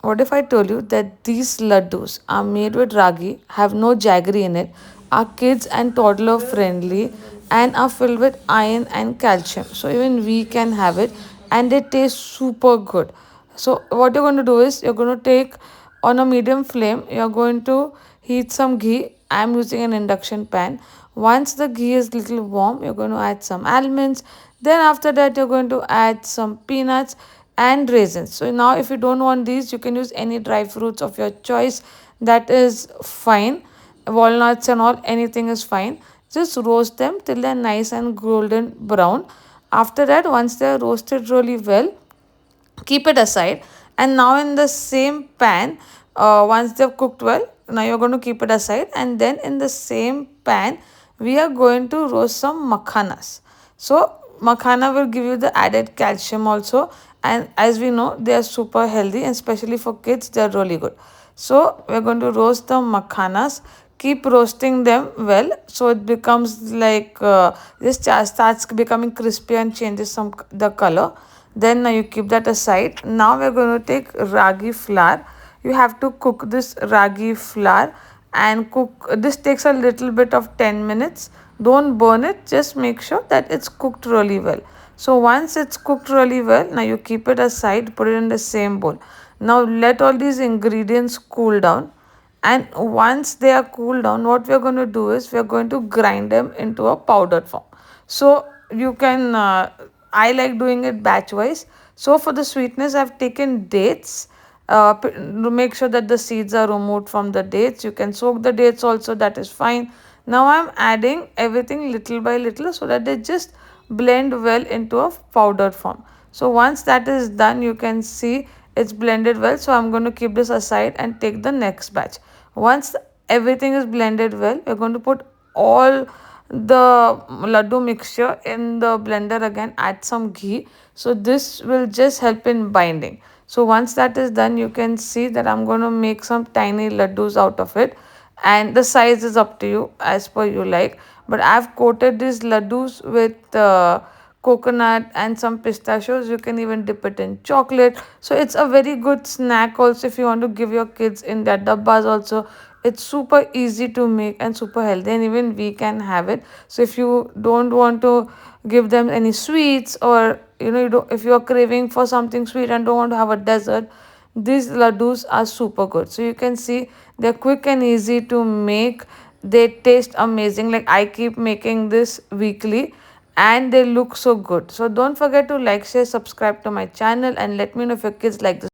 What if I told you that these laddus are made with ragi, have no jaggery in it, are kids and toddler friendly, and are filled with iron and calcium? So even we can have it, and they taste super good. So what you're going to do is you're going to take on a medium flame, you're going to heat some ghee. I'm using an induction pan. Once the ghee is little warm, you're going to add some almonds. Then after that, you're going to add some peanuts and raisins. So now if you don't want these, you can use any dry fruits of your choice. That is fine. Walnuts and all, anything is fine. Just roast them till they're nice and golden brown. After that, once they're roasted really well, keep it aside. And now in the same pan, once they've cooked well, now you're going to keep it aside. And then in the same pan, we are going to roast some makhanas. So makhana will give you the added calcium also, and as we know, they are super healthy, and especially for kids they are really good. So we're going to roast the makhanas. Keep roasting them well so it becomes like this starts becoming crispy and changes the color. Then you keep that aside. Now we're going to take ragi flour. You have to cook this ragi flour, and cook this takes a little bit of 10 minutes. Don't burn it, just make sure that it's cooked really well. So once it's cooked really well, now you keep it aside, put it in the same bowl. Now let all these ingredients cool down, and once they are cooled down, what we are going to do is we are going to grind them into a powdered form. So you can I like doing it batch wise. So for the sweetness, I've taken dates. To make sure that the seeds are removed from the dates. You can soak the dates also, that is fine. Now I'm adding everything little by little so that they just blend well into a powdered form. So once that is done, you can see it's blended well. So I'm going to keep this aside and take the next batch. Once everything is blended well, we're going to put all the laddu mixture in the blender again, add some ghee. So this will just help in binding. So once that is done, you can see that I'm going to make some tiny laddus out of it, and the size is up to you as per you like. But I've coated these laddus with coconut and some pistachios. You can even dip it in chocolate. So it's a very good snack also if you want to give your kids in their dabbas also. It's super easy to make and super healthy, and even we can have it. So if you don't want to give them any sweets, or you don't, if you are craving for something sweet and don't want to have a dessert, these laddus are super good. So you can see they're quick and easy to make. They taste amazing. Like I keep making this weekly, and they look so good. So don't forget to like, share, subscribe to my channel, and let me know if your kids like this.